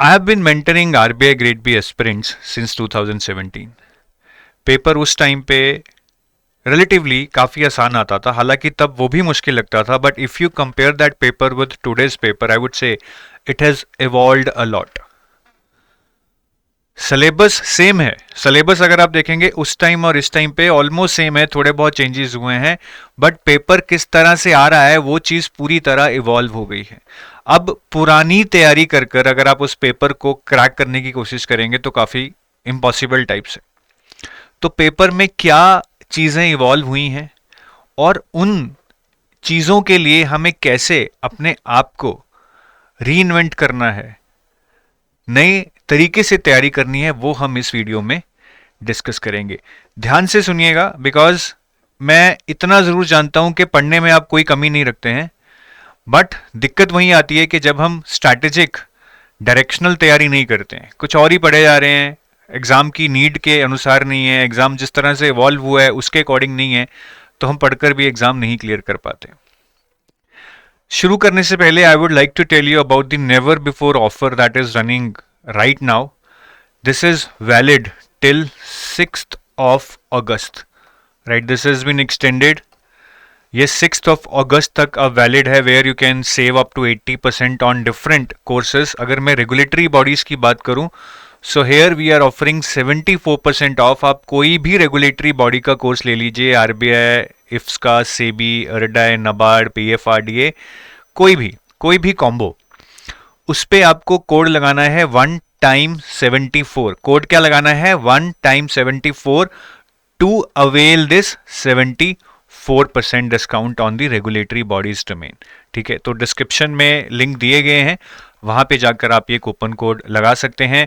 I have been mentoring RBI Grade B aspirants since 2017. Paper उस time पे relatively काफ़ी आसान आता था, हालांकि तब वो भी मुश्किल लगता था, but if you compare that paper with today's paper I would say it has evolved a lot. Syllabus same है. सिलेबस अगर आप देखेंगे उस टाइम और इस टाइम पे ऑलमोस्ट सेम है, थोड़े बहुत चेंजेस हुए हैं, बट पेपर किस तरह से आ रहा है वो चीज़ पूरी तरह इवॉल्व हो गई है. अब पुरानी तैयारी कर कर अगर आप उस पेपर को क्रैक करने की कोशिश करेंगे तो काफ़ी इम्पॉसिबल टाइप से. तो पेपर में क्या चीज़ें इवॉल्व हुई हैं और उन चीज़ों के लिए हमें कैसे अपने आप को रीइन्वेंट करना है, नए तरीके से तैयारी करनी है, वो हम इस वीडियो में डिस्कस करेंगे. ध्यान से सुनिएगा, बिकॉज मैं इतना ज़रूर जानता हूं कि पढ़ने में आप कोई कमी नहीं रखते हैं, बट दिक्कत वहीं आती है कि जब हम स्ट्रैटेजिक डायरेक्शनल तैयारी नहीं करते हैं, कुछ और ही पढ़े जा रहे हैं, एग्ज़ाम की नीड के अनुसार नहीं है, एग्ज़ाम जिस तरह से इवॉल्व हुआ है उसके अकॉर्डिंग नहीं है, तो हम पढ़कर भी एग्ज़ाम नहीं क्लियर कर पाते. शुरू करने से पहले I would like to tell you about the never before offer that is running right now. This is valid till 6th of August. Right, this has been extended. ये 6th of August तक अब valid है, where you can save up to 80% on different courses. अगर मैं regulatory bodies की बात करूं, so here we are offering 74% off. आप कोई भी रेगुलेटरी बॉडी का कोर्स ले लीजिए, आरबीआई, इफ्सका, सेबी, इरडाई, नबार्ड, पीएफआरडीए, कोई भी कॉम्बो, उस पे आपको कोड लगाना है 1 टाइम 74. कोड क्या लगाना है? 1 time 74 to avail this 74% discount on the regulatory bodies domain. ठीक है, तो डिस्क्रिप्शन में लिंक दिए गए हैं, वहां पे जाकर आप ये कूपन कोड लगा सकते हैं.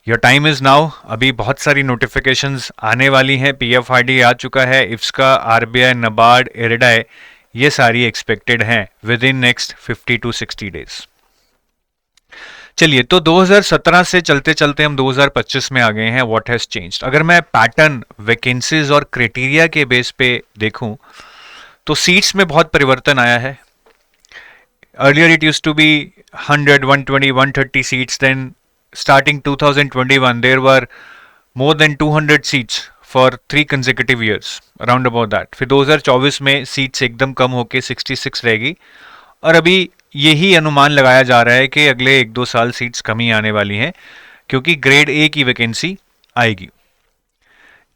Your time is now. अभी बहुत सारी नोटिफिकेशंस आने वाली हैं. पीएफआरडी आ चुका है, इफ्सका, आरबीआई, नबार्ड, इरडाई, ये सारी एक्सपेक्टेड हैं with in next 50 to 60 days. चलिए, तो 2017 से चलते चलते हम 2025 में आ गए हैं. What has changed? अगर मैं पैटर्न, वैकेंसीज और क्राइटेरिया के बेस पे देखूं तो सीट्स में बहुत परिवर्तन आया है. Earlier it used to be 100, 120, 130 seats. Then starting 2021 there were more than 200 seats for 3 consecutive years, around about that. फिर 2024 में सीट्स एकदम कम होके 66 रहेगी, और अभी यही अनुमान लगाया जा रहा है कि अगले 1-2 साल सीट्स कम ही आने वाली हैं, क्योंकि ग्रेड ए की वैकेंसी आएगी.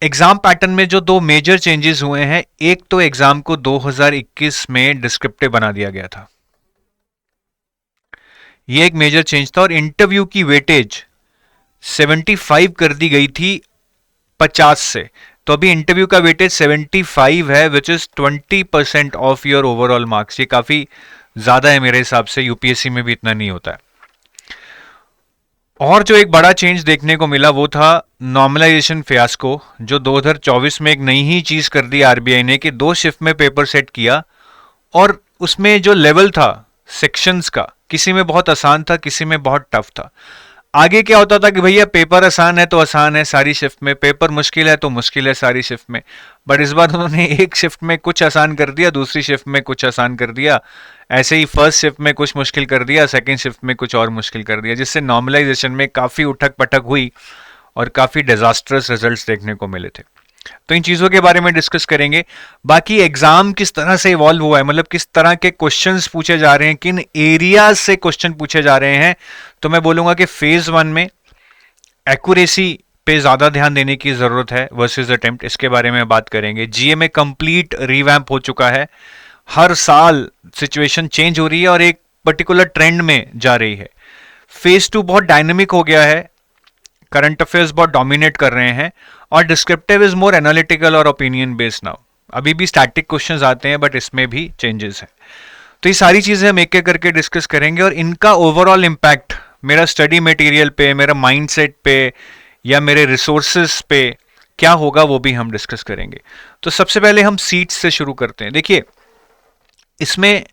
एग्जाम पैटर्न में जो 2 मेजर चेंजेस हुए हैं, एक तो एग्जाम को 2021 में डिस्क्रिप्टिव बना दिया गया था, ये एक मेजर चेंज था, और इंटरव्यू की वेटेज 75 कर दी गई थी 50 से. तो अभी इंटरव्यू का वेटेज 75 है, which is 20% of your overall marks. ये काफी ज्यादा है मेरे हिसाब से, यूपीएससी में भी इतना नहीं होता है. और जो एक बड़ा चेंज देखने को मिला वो था नॉर्मलाइजेशन फियास्को, जो 2024 में एक नई ही चीज कर दी आरबीआई ने, कि 2 शिफ्ट में पेपर सेट किया, और उसमें जो लेवल था सेक्शंस का, किसी में बहुत आसान था, किसी में बहुत टफ था. आगे क्या होता था कि भैया पेपर आसान है तो आसान है सारी शिफ्ट में, पेपर मुश्किल है तो मुश्किल है सारी शिफ्ट में. बट इस बार उन्होंने एक शिफ्ट में कुछ आसान कर दिया, दूसरी शिफ्ट में कुछ आसान कर दिया, ऐसे ही फर्स्ट शिफ्ट में कुछ मुश्किल कर दिया, सेकेंड शिफ्ट में कुछ और मुश्किल कर दिया, जिससे नॉर्मलाइजेशन में काफ़ी उठक पटक हुई और काफ़ी डिजास्टर्स रिजल्ट्स देखने को मिले थे. तो इन चीज़ों के बारे में डिस्कस करेंगे. बाकी एग्जाम किस तरह से इवॉल्व हुआ है, मतलब किस तरह के क्वेश्चंस पूछे जा रहे हैं, किन एरियाज से क्वेश्चन पूछे जा रहे हैं, तो मैं बोलूंगा कि फेज 1 में एक्यूरेसी पे ज़्यादा ध्यान देने की ज़रूरत है वर्सेस अटेम्प्ट, इसके बारे में बात करेंगे. जीए में कंप्लीट रिवैम्प हो चुका है, हर साल सिचुएशन चेंज हो रही है और एक पर्टिकुलर ट्रेंड में जा रही है. फेज 2 बहुत डायनेमिक हो गया है, करंट अफेयर्स बहुत डोमिनेट कर रहे हैं, और डिस्क्रिप्टिव इज मोर एनालिटिकल और ओपिनियन बेस्ड नाउ. अभी भी स्टैटिक क्वेश्चंस आते हैं, बट इसमें भी चेंजेस हैं. तो ये सारी चीजें हम एक एक करके डिस्कस करेंगे, और इनका ओवरऑल इम्पैक्ट मेरा स्टडी मटेरियल पे, मेरा माइंडसेट पे, या मेरे रिसोर्सेज पे क्या होगा वो भी हम डिस्कस करेंगे. तो सबसे पहले हम सीट्स से शुरू करते हैं. देखिए, इसमें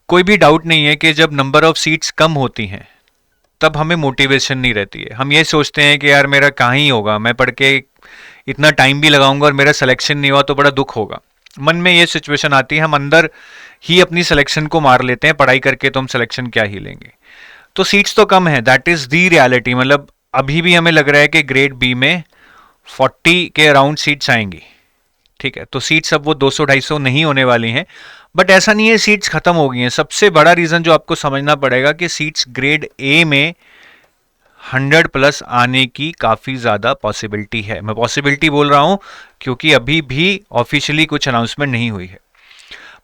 कोई भी डाउट नहीं है कि जब नंबर ऑफ सीट्स कम होती हैं तब हमें मोटिवेशन नहीं रहती है. हम ये सोचते हैं कि यार मेरा कहाँ ही होगा, मैं पढ़ के इतना टाइम भी लगाऊंगा और मेरा सिलेक्शन नहीं हुआ तो बड़ा दुख होगा. मन में ये सिचुएशन आती है, हम अंदर ही अपनी सिलेक्शन को मार लेते हैं, पढ़ाई करके तो हम सिलेक्शन क्या ही लेंगे. तो सीट्स तो कम है, दैट इज दी रियलिटी। मतलब अभी भी हमें लग रहा है कि ग्रेड बी में 40 के अराउंड सीट्स आएंगी, ठीक है। तो सीट्स अब वो 200-250 नहीं होने वाली हैं, बट ऐसा नहीं है सीट्स खत्म हो गई हैं। सबसे बड़ा रीजन जो आपको समझना पड़ेगा कि सीट्स ग्रेड ए में 100 प्लस आने की काफी ज्यादा पॉसिबिलिटी है। मैं पॉसिबिलिटी बोल रहा हूं क्योंकि अभी भी ऑफिशियली कुछ अनाउंसमेंट नहीं हुई है।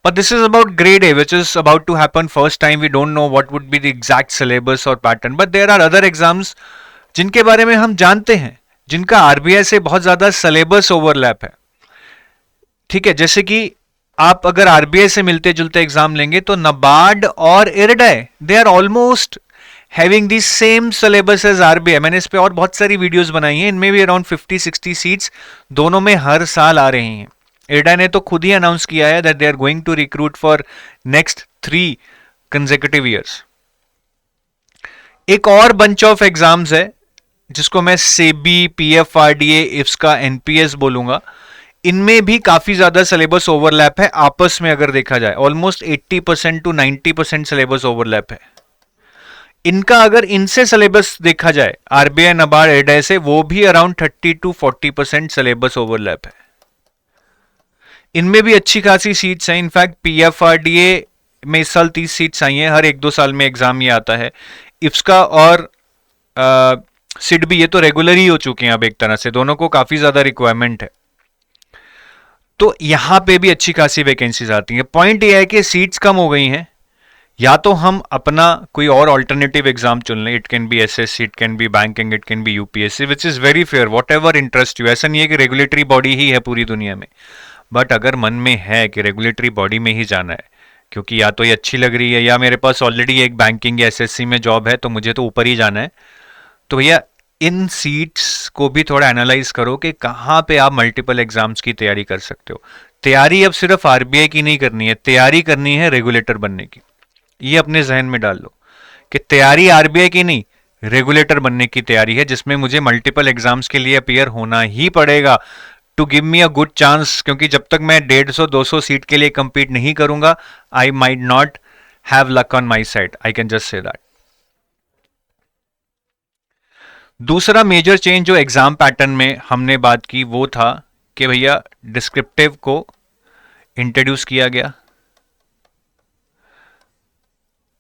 But this is about grade A, which is about to happen first time. We don't know what would be the exact syllabus or pattern, but there are other exams जिनके बारे में हम जानते हैं, जिनका आरबीआई से बहुत ज्यादा सिलेबस ओवरलैप है, ठीक है। जैसे कि आप अगर आरबीआई से मिलते जुलते एग्जाम लेंगे तो नबार्ड और IRDAI, they are almost having the same syllabus as RBI. मैंने इस पे और बहुत सारी वीडियोस बनाई हैं, इनमें भी अराउंड 50-60 सीट्स दोनों में हर साल आ रही हैं। इरडाई ने तो खुद ही अनाउंस किया है that they are going to recruit for next 3 consecutive years. एक और बंच ऑफ एग्जाम्स है जिसको मैं सेबी, पीएफआरडीए, इफ्सका, एनपीएस बोलूंगा। इनमें भी काफी ज्यादा सिलेबस ओवरलैप है आपस में, अगर देखा जाए ऑलमोस्ट 80% टू 90% सिलेबस ओवरलैप है इनका। अगर इनसे सिलेबस देखा जाए आरबीआई, नबार्ड, इरडाई से, वो भी अराउंड 30 टू 40% सिलेबस ओवरलैप है। इनमें भी अच्छी खासी सीट्स हैं। इनफैक्ट पीएफआरडीए में इस साल 30 सीट्स आई हैं, हर 1-2 साल में एग्जाम ये आता है। इफ्सका और सिड भी ये तो रेगुलर ही हो चुके हैं अब एक तरह से, दोनों को काफी ज्यादा रिक्वायरमेंट है। तो यहां पे भी अच्छी खासी वैकेंसीज आती हैं। पॉइंट ये है कि सीट्स कम हो गई हैं, या तो हम अपना कोई और ऑल्टरनेटिव एग्जाम चुन लें। It can be SSC, it can be banking, it can be UPSC, which is very fair, what ever interest you. ऐसा नहीं है कि रेगुलेटरी बॉडी ही है पूरी दुनिया में, बट अगर मन में है कि रेगुलेटरी बॉडी में ही जाना है क्योंकि या तो ये अच्छी लग रही है या मेरे पास ऑलरेडी एक बैंकिंग या एसएससी में जॉब है तो मुझे तो ऊपर ही जाना है, तो भैया इन सीट्स को भी थोड़ा एनालाइज करो कि कहाँ पे आप मल्टीपल एग्जाम्स की तैयारी कर सकते हो। तैयारी अब सिर्फ आरबीआई की नहीं करनी है, तैयारी करनी है रेगुलेटर बनने की। ये अपने जहन में डाल लो कि तैयारी आरबीआई की नहीं, रेगुलेटर बनने की तैयारी है, जिसमें मुझे मल्टीपल एग्जाम्स के लिए अपीयर होना ही पड़ेगा to give me a good chance. क्योंकि जब तक मैं 150-200 सीट के लिए कंपीट नहीं करूंगा, I might not have luck on my side, I can just say that. दूसरा मेजर चेंज जो एग्जाम पैटर्न में हमने बात की वो था कि भैया डिस्क्रिप्टिव को इंट्रोड्यूस किया गया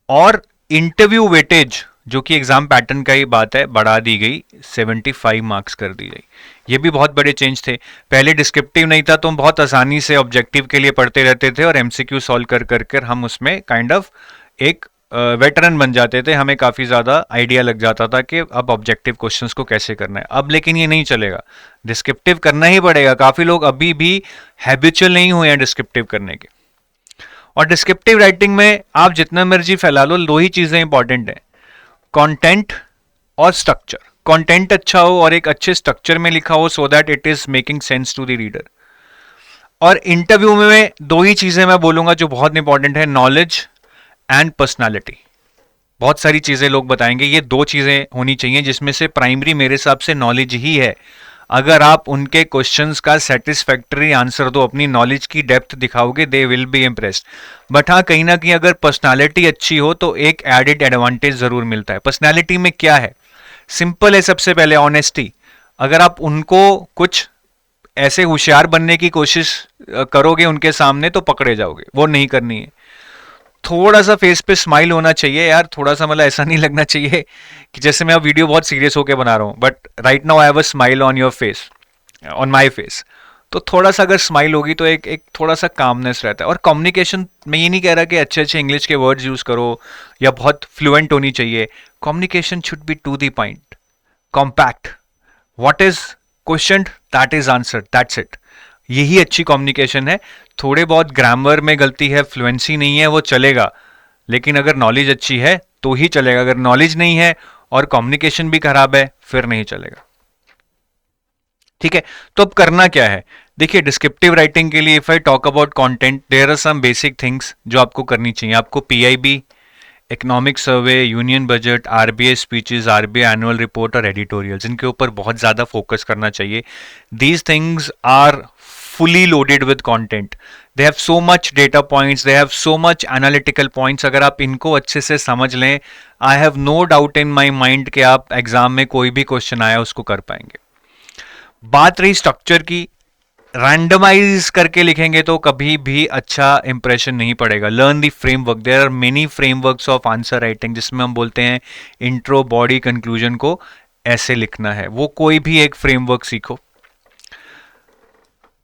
और इंटरव्यू वेटेज जो कि एग्जाम पैटर्न का ही बात है बढ़ा दी गई, 75 मार्क्स कर दी गई। ये भी बहुत बड़े चेंज थे। पहले डिस्क्रिप्टिव नहीं था तो हम बहुत आसानी से ऑब्जेक्टिव के लिए पढ़ते रहते थे और एमसीक्यू सॉल्व कर कर हम उसमें काइंड ऑफ एक वेटरन बन जाते थे, हमें काफ़ी ज़्यादा आइडिया लग जाता था कि अब ऑब्जेक्टिव क्वेश्चंस को कैसे करना है। अब लेकिन ये नहीं चलेगा, डिस्क्रिप्टिव करना ही पड़ेगा। काफ़ी लोग अभी भी हैबिचुअल नहीं हुए हैं डिस्क्रिप्टिव करने के। और डिस्क्रिप्टिव राइटिंग में आप जितना मर्जी फैला लो, 2 ही चीज़ें इंपॉर्टेंट हैं, कंटेंट और स्ट्रक्चर। कंटेंट अच्छा हो और एक अच्छे स्ट्रक्चर में लिखा हो so that it is making sense to the reader. और इंटरव्यू में 2 ही चीज़ें मैं बोलूँगा जो बहुत इंपॉर्टेंट है, नॉलेज एंड पर्सनालिटी। बहुत सारी चीज़ें लोग बताएंगे, ये 2 चीज़ें होनी चाहिए जिसमें से प्राइमरी मेरे हिसाब से नॉलेज ही है। अगर आप उनके क्वेश्चंस का सेटिस्फैक्टरी आंसर दो, अपनी नॉलेज की डेप्थ दिखाओगे, they will be impressed. But हाँ, कहीं ना कहीं अगर पर्सनालिटी अच्छी हो तो एक एडेड एडवांटेज जरूर मिलता है। पर्सनालिटी में क्या है, सिंपल है। सबसे पहले ऑनेस्टी। अगर आप उनको कुछ ऐसे होशियार बनने की कोशिश करोगे उनके सामने तो पकड़े जाओगे, वो नहीं करनी है। थोड़ा सा फेस पे स्माइल होना चाहिए यार, थोड़ा सा, मतलब ऐसा नहीं लगना चाहिए कि जैसे मैं अब वीडियो बहुत सीरियस होकर बना रहा हूँ, but right now I have a smile on your face, on my face. तो थोड़ा सा अगर स्माइल होगी तो एक थोड़ा सा कामनेस रहता है। और कम्युनिकेशन, मैं ये नहीं कह रहा कि अच्छे अच्छे इंग्लिश के वर्ड्स यूज करो या बहुत फ्लुएंट होनी चाहिए। Communication should be to the point, compact. What is question, that is answer, that's it. यही अच्छी कम्युनिकेशन है। थोड़े बहुत ग्रामर में गलती है, फ्लुएंसी नहीं है, वो चलेगा, लेकिन अगर नॉलेज अच्छी है तो ही चलेगा। अगर नॉलेज नहीं है और कम्युनिकेशन भी खराब है फिर नहीं चलेगा। ठीक है, तो अब करना क्या है? देखिए, डिस्क्रिप्टिव राइटिंग के लिए if I talk about content, there are some basic things जो आपको करनी चाहिए। आपको PIB, economic survey, union budget, RBI speeches, RBI annual report और एडिटोरियल्स, इनके ऊपर बहुत ज़्यादा फोकस करना चाहिए। These things are fully loaded with content. They have so much data points, they have so much analytical points. अगर आप इनको अच्छे से समझ लें, I have no doubt in my mind कि आप एग्जाम में कोई भी क्वेश्चन आया उसको कर पाएंगे. बात रही स्ट्रक्चर की, रैंडमाइज करके लिखेंगे तो कभी भी अच्छा इंप्रेशन नहीं पड़ेगा. Learn the framework. There are many frameworks of answer writing, जिसमें हम बोलते हैं इंट्रो, बॉडी, कंक्लूजन को ऐसे लिखना है. वो कोई भी एक फ्रेमवर्क सीखो.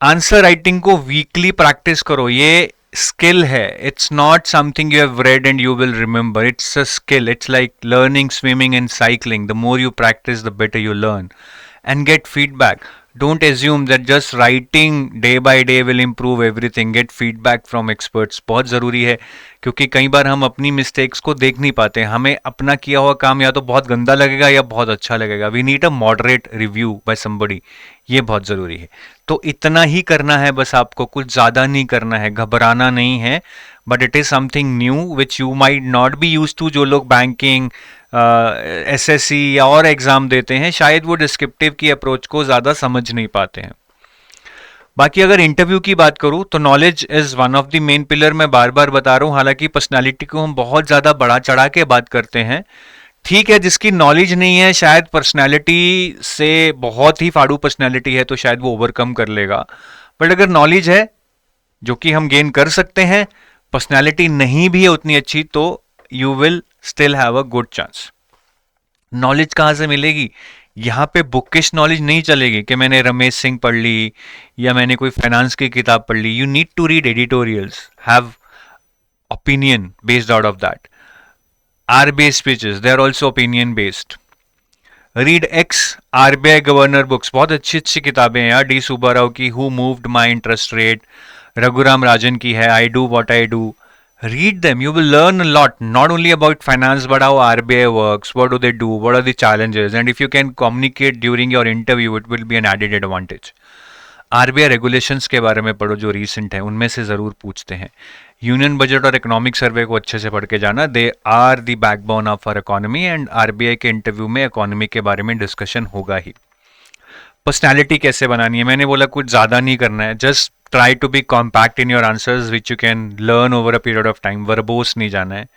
आंसर राइटिंग को वीकली प्रैक्टिस करो. ये स्किल है. It's not something you have read and you will remember. It's a skill. It's like learning swimming and cycling. The more you practice the better you learn. And get feedback. Don't assume that just writing day by day will improve everything. Get feedback from experts. बहुत ज़रूरी है, क्योंकि कई बार हम अपनी mistakes को देख नहीं पाते. हमें अपना किया हुआ काम या तो बहुत गंदा लगेगा या बहुत अच्छा लगेगा. We need a moderate review by somebody. ये बहुत ज़रूरी है. तो इतना ही करना है बस आपको, कुछ ज़्यादा नहीं करना है, घबराना नहीं है. But it is something new which you might not be use to. जो लोग बैंकिंग, एसएससी या और एग्जाम देते हैं, शायद वो डिस्क्रिप्टिव की अप्रोच को ज़्यादा समझ नहीं पाते हैं. बाकी अगर इंटरव्यू की बात करूं तो knowledge is one of the main pillar. मैं बार बार बता रहा हूं, हालांकि पर्सनालिटी को हम बहुत ज़्यादा बढ़ा चढ़ा के बात करते हैं. ठीक है, जिसकी नॉलेज नहीं है, शायद पर्सनालिटी से बहुत ही फाड़ू पर्सनालिटी है तो शायद वो ओवरकम कर लेगा. बट अगर नॉलेज है, जो कि हम गेन कर सकते हैं, पर्सनालिटी नहीं भी है उतनी अच्छी, तो you will still have a good chance. Knowledge कहाँ से मिलेगी? यहाँ पे बुकिश नॉलेज नहीं चलेगी कि मैंने रमेश सिंह पढ़ ली या मैंने कोई फाइनेंस की किताब पढ़ ली. You need to read editorials, have opinion based out of that. RBI speeches, they are also opinion based. Read X RBI governor books, बहुत अच्छी अच्छी किताबें हैं यार. डी सुब्बाराव की who moved my interest rate, Raghuram Rajan की है I do what I do. Read them. You will learn a lot, not only about finance, but how RBI works, what do they do, what are the challenges, and if you can communicate during your interview, it will be an added advantage. RBI regulations के बारे में पढ़ो जो recent है, उनमें से ज़रूर पूछते हैं. यूनियन बजट और इकोनॉमिक सर्वे को अच्छे से पढ़ के जाना. They are the backbone of our economy, and RBI के इंटरव्यू में इकोनॉमी के बारे में डिस्कशन होगा ही. पर्सनैलिटी कैसे बनानी है, मैंने बोला कुछ ज़्यादा नहीं करना है. Just try to be compact in your answers which you can learn over a period of time. verbose नहीं जाना है.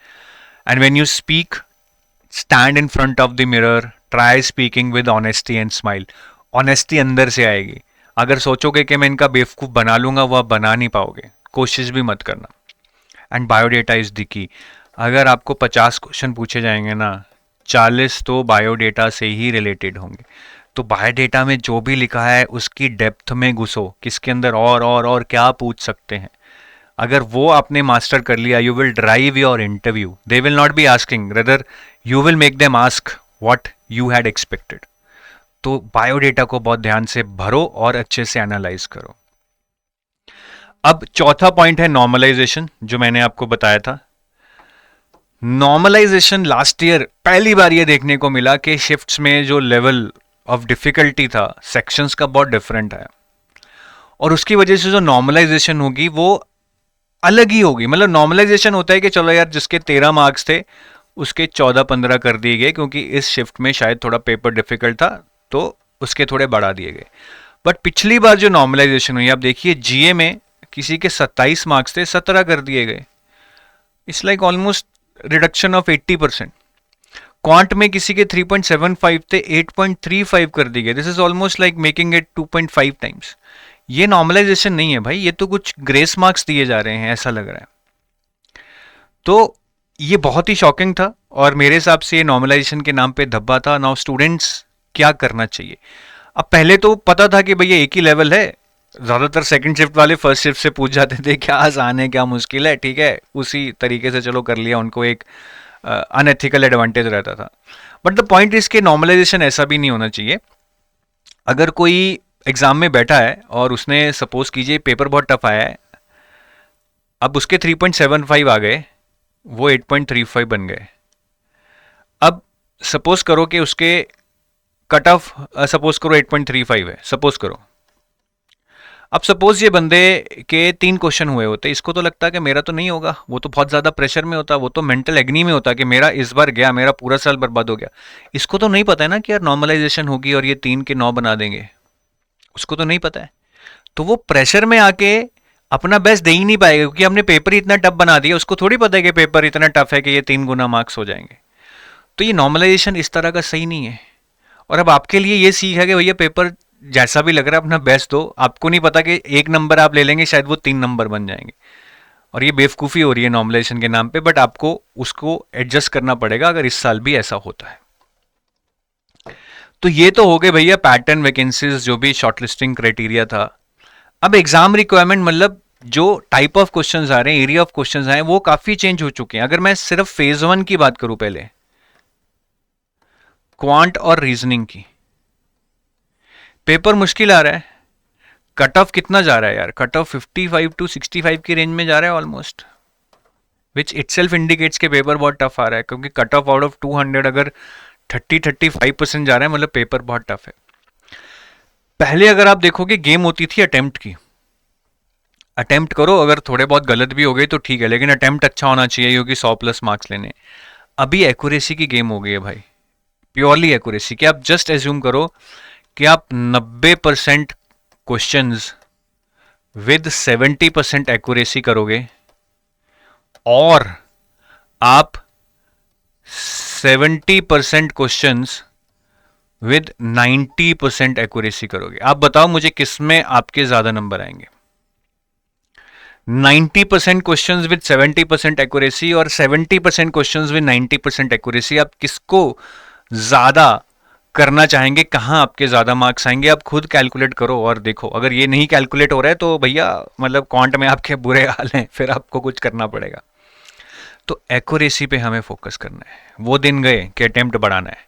And when you speak, stand in front of the mirror, try speaking with honesty and smile. Honesty अंदर से आएगी. अगर सोचोगे कि मैं इनका बेवकूफ़ बना लूँगा, वो आप बना नहीं पाओगे. कोशिश भी मत करना. And biodata is the key. अगर आपको 50 क्वेश्चन पूछे जाएंगे ना, 40 तो बायोडेटा से ही रिलेटेड होंगे. तो बायोडेटा में जो भी लिखा है उसकी डेप्थ में घुसो, किसके अंदर और क्या पूछ सकते हैं. अगर वो आपने मास्टर कर लिया, you will drive your interview. They will not be asking, rather you will make them ask what you had expected. तो बायोडेटा को बहुत ध्यान से भरो और अच्छे से एनालाइज करो. अब चौथा पॉइंट है नॉर्मलाइजेशन, जो मैंने आपको बताया था. नॉर्मलाइजेशन लास्ट ईयर पहली बार ये देखने को मिला कि शिफ्ट्स में जो लेवल ऑफ डिफिकल्टी था, सेक्शंस का बहुत डिफरेंट है, और उसकी वजह से जो नॉर्मलाइजेशन होगी वो अलग ही होगी. मतलब नॉर्मलाइजेशन होता है कि चलो यार, जिसके 13 मार्क्स थे उसके 14-15 कर दिए गए, क्योंकि इस शिफ्ट में शायद थोड़ा पेपर डिफिकल्ट था तो उसके थोड़े बढ़ा दिए गए. बट पिछली बार जो नॉर्मलाइजेशन हुई, आप देखिए GA में किसी के 27 मार्क्स थे, 17 कर दिए गए. It's like almost reduction of 80%. Quant में किसी के 3.75 थे, 8.35 कर दिए गए. This is almost like making it 2.5 times. ये नॉर्मलाइजेशन नहीं है भाई, ये तो कुछ ग्रेस मार्क्स दिए जा रहे हैं, ऐसा लग रहा है. तो ये बहुत ही शॉकिंग था, और मेरे हिसाब से ये नॉर्मलाइजेशन के नाम पे धब्बा था. नाउ स्टूडेंट्स क्या करना चाहिए? अब पहले तो पता था कि भैया एक ही लेवल है. ज़्यादातर सेकंड शिफ्ट वाले फर्स्ट शिफ्ट से पूछ जाते थे क्या आसान है क्या मुश्किल है, ठीक है, उसी तरीके से चलो कर लिया. उनको एक अनएथिकल एडवांटेज रहता था. बट द पॉइंट इज के नॉर्मलाइजेशन ऐसा भी नहीं होना चाहिए. अगर कोई एग्जाम में बैठा है और उसने सपोज कीजिए पेपर बहुत टफ आया है, अब उसके 3.75 आ गए, वो 8.35 बन गए. अब सपोज करो कि उसके कट ऑफ सपोज करो 8.35 है, सपोज करो. अब सपोज ये बंदे के 3 क्वेश्चन हुए होते, इसको तो लगता है कि मेरा तो नहीं होगा, वो तो बहुत ज़्यादा प्रेशर में होता, वो तो मेंटल एग्नी में होता कि मेरा इस बार गया, मेरा पूरा साल बर्बाद हो गया. इसको तो नहीं पता है ना कि यार नॉर्मलाइजेशन होगी और ये 3 के 9 बना देंगे, उसको तो नहीं पता है. तो वो प्रेशर में आके अपना बेस्ट दे ही नहीं पाएगा, क्योंकि हमने पेपर ही इतना टफ बना दिया, उसको थोड़ी पता है कि पेपर इतना टफ है कि ये 3 गुना मार्क्स हो जाएंगे। तो ये नॉर्मलाइजेशन इस तरह का सही नहीं है। और अब आपके लिए ये सीख है कि भैया पेपर जैसा भी लग रहा है अपना बेस्ट दो, आपको नहीं पता कि 1 नंबर आप ले लेंगे शायद वो 3 नंबर बन जाएंगे। और ये बेवकूफ़ी हो रही है नॉर्मलाइजेशन के नाम पे, बट आपको उसको एडजस्ट करना पड़ेगा अगर इस साल भी ऐसा होता है। तो ये तो हो गए भैया पैटर्न वैकेंसीज, जो भी शॉर्टलिस्टिंग क्राइटेरिया था। अब एग्जाम रिक्वायरमेंट, मतलब जो टाइप ऑफ क्वेश्चंस आ रहे हैं, एरिया ऑफ क्वेश्चंस आए हैं, वो काफी चेंज हो चुके हैं। अगर मैं सिर्फ फेज 1 की बात करूं, पहले क्वांट और रीजनिंग की, पेपर मुश्किल आ रहा है। कट ऑफ कितना जा रहा है यार? कट ऑफ 55 टू 65 की रेंज में जा रहा है ऑलमोस्ट, विच इटसेल्फ इंडिकेट्स के पेपर बहुत टफ आ रहा है, क्योंकि कट ऑफ आउट ऑफ 200 अगर 30-35% जा रहा है, मतलब पेपर बहुत टफ है। पहले अगर आप देखोगे गेम होती थी अटेम्प्ट की, अटेम्प्ट करो, अगर थोड़े बहुत गलत भी हो गए तो ठीक है, लेकिन अटेम्प्ट अच्छा होना चाहिए क्योंकि 100+ मार्क्स लेने। अभी एक्यूरेसी की गेम हो गई है भाई, प्योरली एक्यूरेसी। कि आप जस्ट एज्यूम करो कि आप 90% क्वेश्चंस विद 70% एक्यूरेसी करोगे, और आप 70% क्वेश्चंस विद 90% एक्यूरेसी करोगे। आप बताओ मुझे किसमें आपके ज्यादा नंबर आएंगे? 90% क्वेश्चंस विद 70% एक्यूरेसी और 70% क्वेश्चंस विद 90% एक्यूरेसी, आप किसको ज्यादा करना चाहेंगे? कहां आपके ज्यादा मार्क्स आएंगे? आप खुद कैलकुलेट करो और देखो। अगर ये नहीं कैलकुलेट हो रहा है तो भैया मतलब क्वांट में आपके बुरे हाल हैं, फिर आपको कुछ करना पड़ेगा। तो एक्यूरेसी पे हमें फोकस करना है। वो दिन गए कि अटेम्प्ट बढ़ाना है,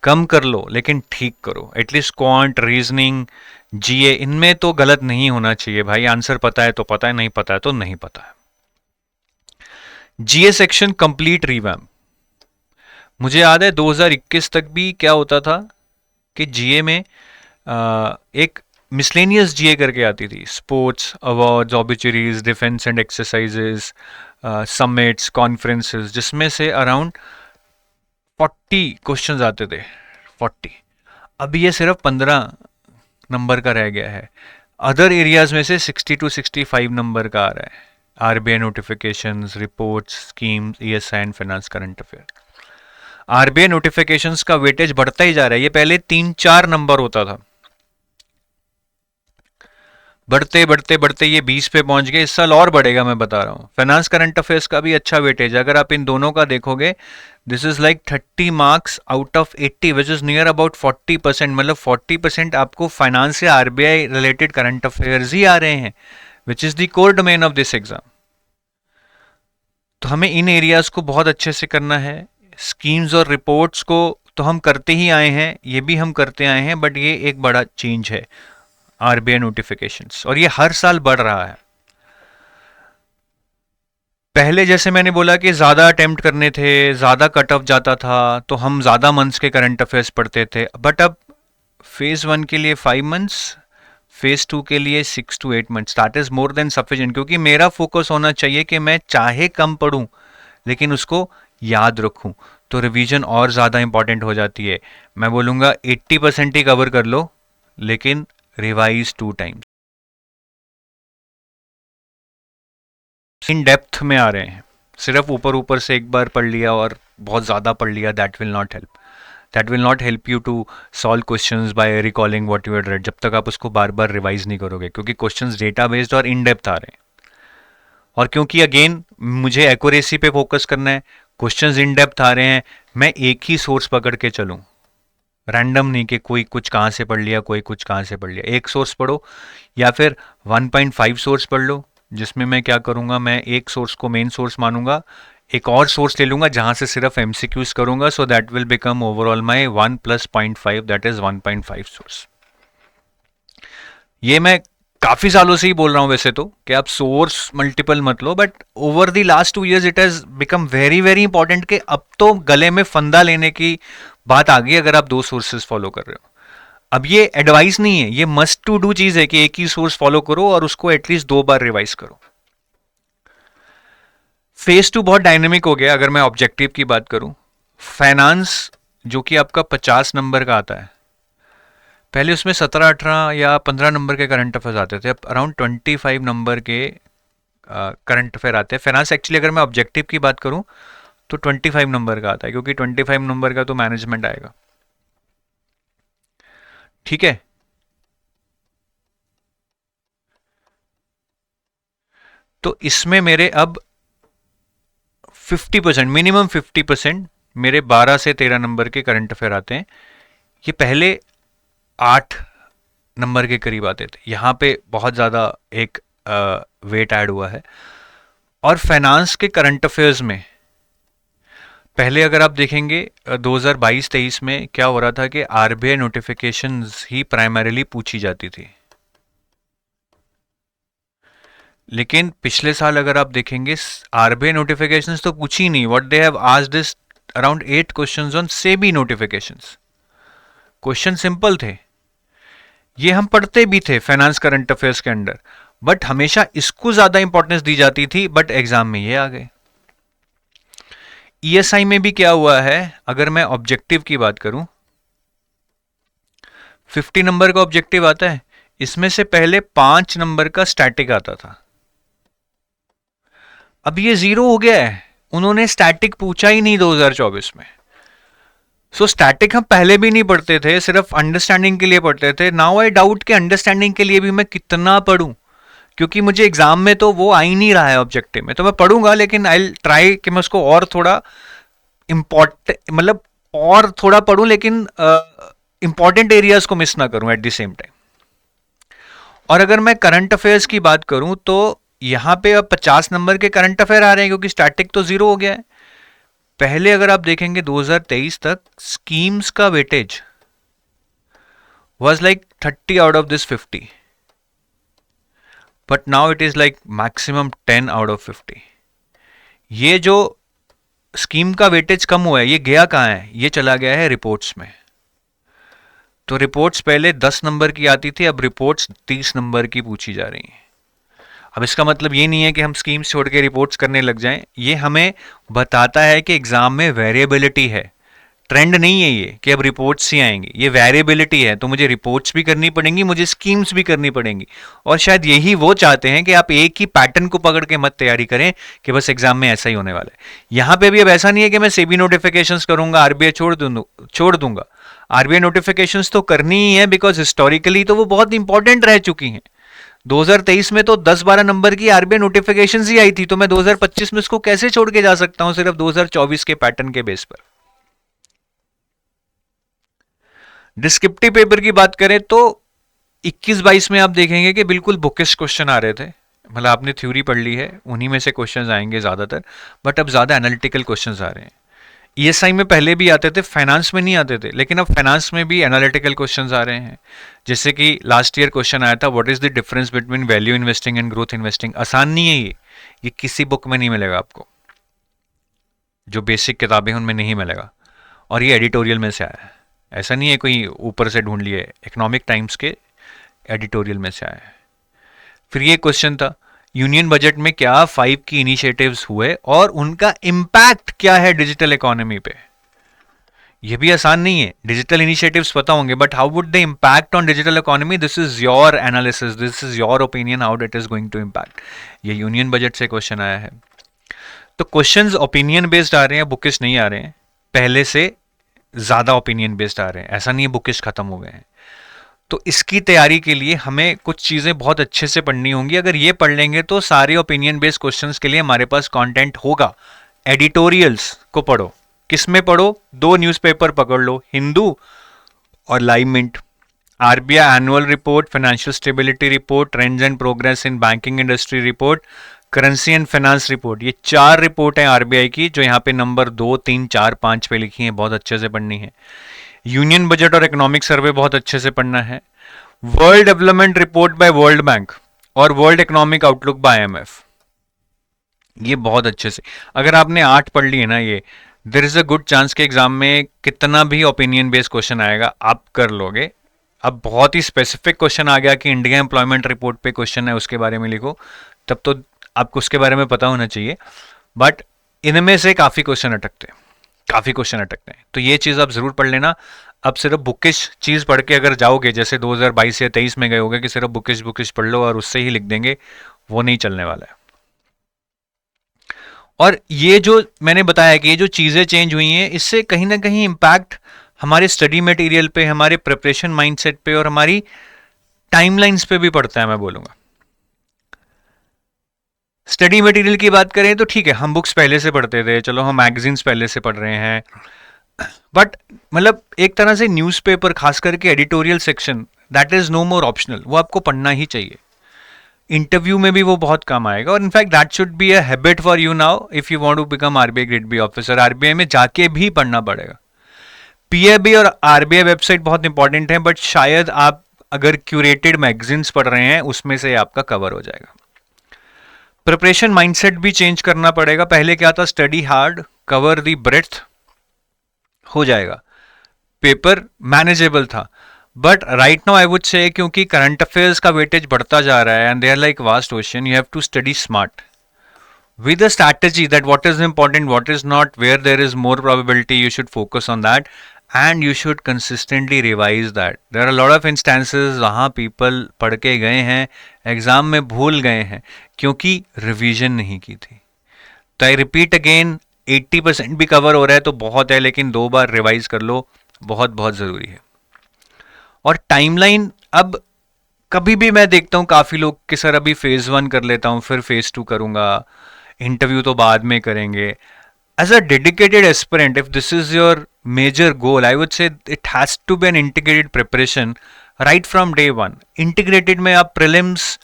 कम कर लो लेकिन ठीक करो। एटलीस्ट क्वांट, रीजनिंग, जीए, इनमें तो गलत नहीं होना चाहिए भाई। आंसर पता है तो पता है, नहीं पता है तो नहीं पता है। जीए सेक्शन कंप्लीट रिवैम्प। मुझे याद है 2021 तक भी क्या होता था कि जीए में एक मिसलेनियस जीए करके आती थी, sports, awards, obituaries, defence and exercises, summits, conferences, जिसमें से अराउंड 40 क्वेश्चंस आते थे। 40। अभी ये सिर्फ 15 नंबर का रह गया है। अदर एरियाज में से 60 टू 65 नंबर का आ रहा है। RBI notifications, reports, schemes, ESI and finance current affair. RBI notifications का वेटेज बढ़ता ही जा रहा है। ये पहले 3-4 नंबर होता था, बढ़ते बढ़ते बढ़ते ये 20 पे पहुंच गए। इस साल और बढ़ेगा, मैं बता रहा हूँ। फाइनेंस करंट अफेयर्स का भी अच्छा वेटेज है। अगर आप इन दोनों का देखोगे, this is like 30 marks out of 80, which is near about 40%। मतलब 40% आपको फाइनेंस या आरबीआई रिलेटेड करंट अफेयर्स ही आ रहे हैं, which is the core domain of this exam. तो हमें इन एरियाज को बहुत अच्छे से करना है। स्कीम्स और रिपोर्ट्स को तो हम करते ही आए हैं, ये भी हम करते आए हैं, बट ये एक बड़ा चेंज है आरबीआई नोटिफिकेशंस, और ये हर साल बढ़ रहा है। पहले जैसे मैंने बोला कि ज़्यादा अटेम्प्ट करने थे, ज़्यादा कट ऑफ जाता था, तो हम ज़्यादा मंथ्स के करंट अफेयर्स पढ़ते थे। बट अब फेज़ 1 के लिए 5 मंथ्स, फेज़ 2 के लिए 6 to 8 months, that is more than sufficient. क्योंकि मेरा फोकस होना चाहिए कि मैं चाहे कम पढ़ूं लेकिन उसको याद रखूं। तो रिवीजन और ज़्यादा इंपॉर्टेंट हो जाती है। मैं बोलूँगा 80% ही कवर कर लो, लेकिन रिवाइज 2 टाइम्स। इन डेप्थ में आ रहे हैं, सिर्फ ऊपर ऊपर से एक बार पढ़ लिया और बहुत ज़्यादा पढ़ लिया, that will not help. That will not help you to solve questions by recalling what you had read, जब तक आप उसको बार बार रिवाइज नहीं करोगे, क्योंकि क्वेश्चंस डेटा बेस्ड और इन डेप्थ आ रहे हैं। और क्योंकि अगेन मुझे एक्यूरेसी पे फोकस करना है, क्वेश्चंस इन डेप्थ आ रहे हैं, मैं एक ही सोर्स पकड़ के चलूं, रैंडम नहीं कि कोई कुछ कहाँ से पढ़ लिया, कोई कुछ कहाँ से पढ़ लिया। एक सोर्स पढ़ो या फिर 1.5 सोर्स पढ़ लो, जिसमें मैं क्या करूँगा, मैं एक सोर्स को मेन सोर्स मानूंगा, एक और सोर्स ले लूँगा जहाँ से सिर्फ एमसीक्यूज करूँगा, so that will become overall my 1 + 0.5, that is 1.5 source. ये मैं काफ़ी सालों से ही बोल रहा हूँ वैसे तो, कि आप सोर्स मल्टीपल मत लो, but over the last 2 years it has become very very important कि अब तो गले में फंदा लेने की बात आ गई अगर आप 2 सोर्सेज फॉलो कर रहे हो। अब ये एडवाइस नहीं है, ये मस्ट टू डू चीज है कि एक ही सोर्स फॉलो करो और उसको एटलीस्ट 2 बार रिवाइज करो। फेज 2 बहुत डायनेमिक हो गया। अगर मैं ऑब्जेक्टिव की बात करूं, फाइनेंस जो कि आपका 50 नंबर का आता है, पहले उसमें 17-18 या 15 नंबर के करंट अफेयर्स आते थे, अब अराउंड 25 नंबर के करंट अफेयर आते हैं। फाइनेंस एक्चुअली अगर मैं ऑब्जेक्टिव की बात करूं तो 25 नंबर का आता है, क्योंकि 25 नंबर का तो मैनेजमेंट आएगा। ठीक है, तो इसमें मेरे अब 50%, मिनिमम 50% मेरे 12 से 13 नंबर के करंट अफेयर आते हैं। ये पहले 8 नंबर के करीब आते थे, यहां पे बहुत ज़्यादा एक वेट ऐड हुआ है। और फाइनेंस के करंट अफेयर्स में पहले अगर आप देखेंगे 2022-23 में क्या हो रहा था कि आरबीआई नोटिफिकेशंस ही प्राइमरीली पूछी जाती थी। लेकिन पिछले साल अगर आप देखेंगे आरबीआई नोटिफिकेशंस तो पूछी ही नहीं। What they have asked is around 8 questions on SEBI notifications. Question simple थे, ये हम पढ़ते भी थे फाइनेंस करंट अफेयर्स के अंदर, बट हमेशा इसको ज्यादा इंपॉर्टेंस दी जाती थी, बट एग्जाम में ये आ गए। ईएसआई में भी क्या हुआ है, अगर मैं ऑब्जेक्टिव की बात करूं, 50 नंबर का ऑब्जेक्टिव आता है, इसमें से पहले 5 नंबर का स्टैटिक आता था। अब ये 0 हो गया है, उन्होंने स्टैटिक पूछा ही नहीं 2024 में। सो स्टैटिक हम पहले भी नहीं पढ़ते थे, सिर्फ अंडरस्टैंडिंग के लिए पढ़ते थे। नाउ आई डाउट कि अंडरस्टैंडिंग के लिए भी मैं कितना पढ़ूं, क्योंकि मुझे एग्जाम में तो वो आ ही नहीं रहा है ऑब्जेक्टिव में। तो मैं पढ़ूंगा, लेकिन आई ट्राई कि मैं उसको और थोड़ा इम्पोर्टेंट, मतलब और थोड़ा पढ़ूं, लेकिन इंपॉर्टेंट एरियाज को मिस ना करूं एट द सेम टाइम। और अगर मैं करंट अफेयर्स की बात करूं तो यहां पे अब 50 नंबर के करंट अफेयर आ रहे हैं, क्योंकि स्टैटिक तो 0 हो गया है। पहले अगर आप देखेंगे 2023 तक स्कीम्स का weightage was like 30 out of this 50, but now it is like maximum 10 out of 50। ये जो स्कीम का वेटेज कम हुआ है, ये गया कहाँ है, ये चला गया है रिपोर्ट्स में। तो रिपोर्ट्स पहले 10 नंबर की आती थी, अब रिपोर्ट्स 30 नंबर की पूछी जा रही हैं। अब इसका मतलब ये नहीं है कि हम स्कीम्स छोड़ के रिपोर्ट्स करने लग जाएं, ये हमें बताता है कि एग्जाम में वेरिएबिलिटी है। ट्रेंड नहीं है ये कि अब रिपोर्ट्स ही आएंगी, ये वेरिएबिलिटी है। तो मुझे रिपोर्ट्स भी करनी पड़ेंगी, मुझे स्कीम्स भी करनी पड़ेंगी। और शायद यही वो चाहते हैं कि आप एक ही पैटर्न को पकड़ के मत तैयारी करें कि बस एग्जाम में ऐसा ही होने वाला है। यहां पे भी अब ऐसा नहीं है कि मैं सेबी नोटिफिकेशंस करूंगा, आरबीआई छोड़ दूंगा। आरबीआई नोटिफिकेशंस तो करनी ही है, बिकॉज हिस्टोरिकली तो वो बहुत इंपॉर्टेंट रह चुकी हैं। 2023 में तो 10-12 नंबर की आरबीआई नोटिफिकेशन ही आई थी, तो मैं 2025 में इसको कैसे छोड़ के जा सकता हूं सिर्फ 2024 के पैटर्न के बेस पर। डिस्क्रिप्टिव पेपर की बात करें तो 21-22 में आप देखेंगे कि बिल्कुल बुकिश क्वेश्चन आ रहे थे। मतलब आपने थ्योरी पढ़ ली है, उन्हीं में से क्वेश्चंस आएंगे ज्यादातर, बट अब ज्यादा एनालिटिकल क्वेश्चंस आ रहे हैं। ईएसआई में पहले भी आते थे, फाइनेंस में नहीं आते थे, लेकिन अब फाइनेंस में भी एनालिटिकल क्वेश्चंस आ रहे हैं। जैसे कि लास्ट ईयर क्वेश्चन आया था, what is the difference between value investing and growth investing. आसान नहीं है ये किसी बुक में नहीं मिलेगा आपको, जो बेसिक किताबें उनमें नहीं मिलेगा। और ये एडिटोरियल में से आया है, ऐसा नहीं है कोई ऊपर से ढूंढ लिए, इकोनॉमिक टाइम्स के एडिटोरियल में से आया है। फिर ये क्वेश्चन था, यूनियन बजट में क्या 5 की इनिशिएटिव्स हुए और उनका इंपैक्ट क्या है डिजिटल इकोनॉमी पे। ये भी आसान नहीं है, डिजिटल इनिशिएटिव्स पता होंगे, but how would they impact on digital economy, this is your analysis, this is your opinion how it is going to impact. ये यूनियन बजट से क्वेश्चन आया है। तो क्वेश्चंस ओपिनियन बेस्ड आ रहे हैं, बुकिश नहीं आ रहे हैं। पहले से ज्यादा ओपिनियन बेस्ड आ रहे हैं, ऐसा नहीं है बुकिश खत्म हो गए हैं। तो इसकी तैयारी के लिए हमें कुछ चीजें बहुत अच्छे से पढ़नी होंगी। अगर ये पढ़ लेंगे तो सारे ओपिनियन बेस्ड क्वेश्चंस के लिए हमारे पास कंटेंट होगा। एडिटोरियल्स को पढ़ो, किसमें पढ़ो, 2 न्यूज़पेपर पकड़ लो, हिंदू और live mint. RBI annual report, financial stability report, trends and progress in banking industry report, currency and finance report. ये 4 रिपोर्ट है आरबीआई की, जो यहाँ पे नंबर 2, 3, 4, 5 पे लिखी है, बहुत अच्छे से पढ़नी है। यूनियन बजट और इकोनॉमिक सर्वे बहुत अच्छे से पढ़ना है। World development report by world bank और world economic outlook by IMF, ये बहुत अच्छे से, अगर आपने 8 पढ़ लिए ना, ये there is a good chance के एग्जाम में कितना भी ओपिनियन बेस्ड क्वेश्चन आएगा आप कर लोगे। अब बहुत ही स्पेसिफिक क्वेश्चन आ गया कि इंडिया एम्प्लॉयमेंट रिपोर्ट पे क्वेश्चन है, उसके बारे में लिखो, तब तो आपको उसके बारे में पता होना चाहिए। बट इनमें से काफी क्वेश्चन अटकते हैं, तो ये चीज आप जरूर पढ़ लेना। अब सिर्फ बुकिश चीज पढ़ के अगर जाओगे, जैसे 2022 या 23 में गए होगे कि सिर्फ बुकिश बुकिश पढ़ लो और उससे ही लिख देंगे, वो नहीं चलने वाला है। और ये जो मैंने बताया कि ये जो चीजें चेंज हुई हैं, इससे कहीं ना कहीं इम्पैक्ट हमारे स्टडी मटेरियल पे, हमारे प्रिपरेशन माइंडसेट पे और हमारी टाइमलाइंस पे भी पड़ता है, मैं बोलूंगा। स्टडी मटेरियल की बात करें तो ठीक है, हम बुक्स पहले से पढ़ते थे, चलो हम मैगजीन्स पहले से पढ़ रहे हैं, बट मतलब एक तरह से न्यूज़पेपर, खास करके editorial section, that is no more optional, वो आपको पढ़ना ही चाहिए। इंटरव्यू में भी वो बहुत काम आएगा, और in fact that should be a habit for you now if you want to become RBI grade B officer. RBI में जाके भी पढ़ना पड़ेगा। पीएबी और आरबीआई वेबसाइट बहुत इंपॉर्टेंट है, बट शायद आप अगर क्यूरेटेड मैगजीन्स पढ़ रहे हैं उसमें से आपका कवर हो जाएगा। प्रिपरेशन माइंडसेट भी चेंज करना पड़ेगा। पहले क्या था, study hard, cover the breadth, हो जाएगा, पेपर मैनेजेबल था। But right now I would say, क्योंकि करंट अफेयर्स का वेटेज बढ़ता जा रहा है and they are like vast ocean, you have to study smart with a strategy that what is important, what is not, where there is more probability, you should focus on that and you should consistently revise that. There are a lot of instances वहाँ people पढ़ के गए हैं, exam में भूल गए हैं क्योंकि रिवीजन नहीं की थी। तो आई रिपीट अगेन, 80% भी कवर हो रहा है तो बहुत है, लेकिन 2 बार रिवाइज कर लो, बहुत बहुत ज़रूरी है। और टाइमलाइन, अब कभी भी मैं देखता हूँ काफ़ी लोग कि सर अभी फेज़ 1 कर लेता हूँ, फिर फेज़ 2 करूँगा, इंटरव्यू तो बाद में करेंगे। As a dedicated aspirant, if this is your major goal, I would say it has to be an integrated preparation right from day 1। Integrated में आप प्रीलिम्स,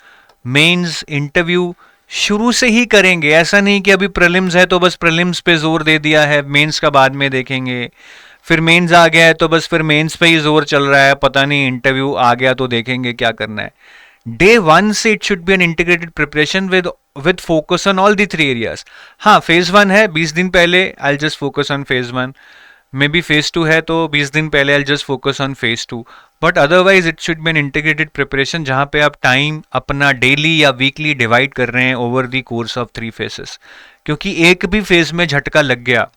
मेंस, इंटरव्यू शुरू से ही करेंगे। ऐसा नहीं कि अभी प्रीलिम्स है तो बस प्रीलिम्स पे जोर दे दिया है, मेंस का बाद में देखेंगे, फिर मेंस आ गया है तो बस फिर मेंस पे ही जोर चल रहा है, पता नहीं इंटरव्यू आ गया तो देखेंगे क्या करना है। डे 1 से it should be an integrated preparation with focus on all the 3 areas. हाँ, फेज 1 है, 20 दिन पहले I just focus on phase 1, may be phase 2 है तो 20 दिन पहले I just focus on phase 2, but otherwise it should be an integrated preparation जहाँ पे आप टाइम अपना डेली या वीकली डिवाइड कर रहे हैं over the course of 3 phases. क्योंकि एक भी फेज में झटका लग गया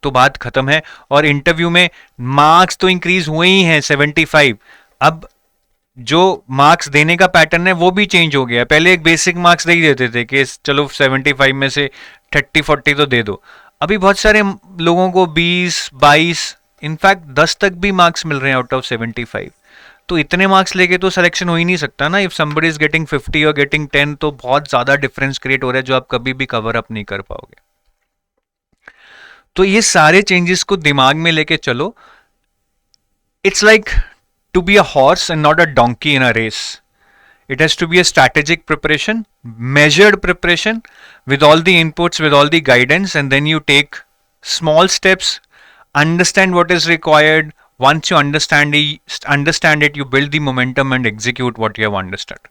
तो बात खत्म है। और इंटरव्यू में मार्क्स तो इंक्रीज हुए ही हैं 75, अब जो मार्क्स देने का पैटर्न है वो भी चेंज हो गया। पहले एक बेसिक मार्क्स दे ही देते थे कि चलो 75 में से 30-40 तो दे दो, अभी बहुत सारे लोगों को 20-22 इनफैक्ट 10 तक भी मार्क्स मिल रहे हैं आउट ऑफ 75। तो इतने मार्क्स लेके तो सिलेक्शन हो ही नहीं सकता ना। इफ समबडी इज गेटिंग 50 और गेटिंग 10 तो बहुत ज्यादा डिफरेंस क्रिएट हो रहा है जो आप कभी भी कवर अप नहीं कर पाओगे। तो ये सारे चेंजेस को दिमाग में लेके चलो। It's like to be a horse and not a donkey in a race. It has to be a strategic preparation, measured preparation with all the inputs, with all the guidance, and then you take small steps, understand what is required. Once you understand it, you build the momentum and execute what you have understood.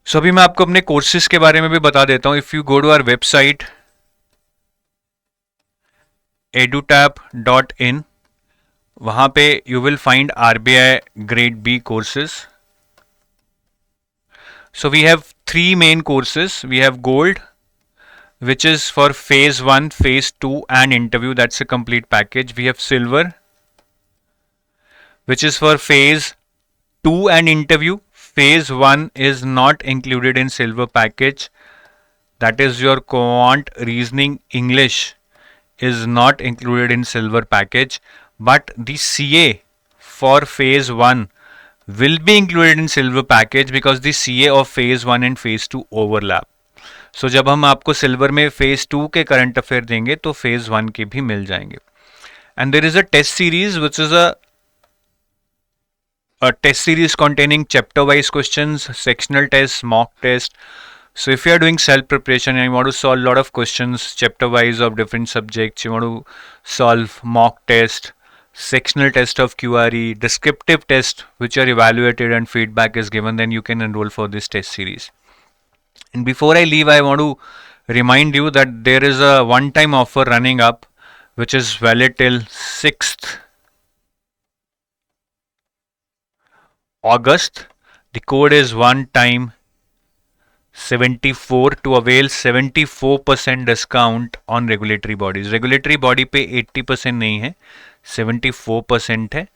So अभी मैं आपको अपने courses के बारे में भी बता देता हूँ. If you go to our website edutap.in, वहाँ पे you will find RBI grade B courses. So we have 3 main courses. We have gold which is for phase 1, phase 2 and interview, that's a complete package. We have silver which is for phase 2 and interview. Phase 1 is not included in silver package, that is your quant, reasoning, English is not included in silver package. But the CA for phase 1 will be included in silver package because the CA of phase 1 and phase 2 overlap. So जब हम आपको silver में phase 2 के current affair देंगे तो phase 1 के भी मिल जाएंगे. And there is a test series which is a test series containing chapter wise questions, sectional tests, mock test. So if you are doing self preparation and you want to solve a lot of questions chapter wise of different subjects, you want to solve mock test, sectional test of QRE, descriptive test which are evaluated and feedback is given, then you can enroll for this test series. And before I leave, I want to remind you that there is a one-time offer running up which is valid till 6th August. The code is one time 74 to avail 74% discount on regulatory bodies. Regulatory body पे 80% नहीं है, 74% है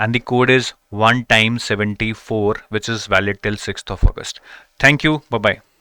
and the code is 1 time 74 which is valid till 6th of August. Thank you. Bye bye.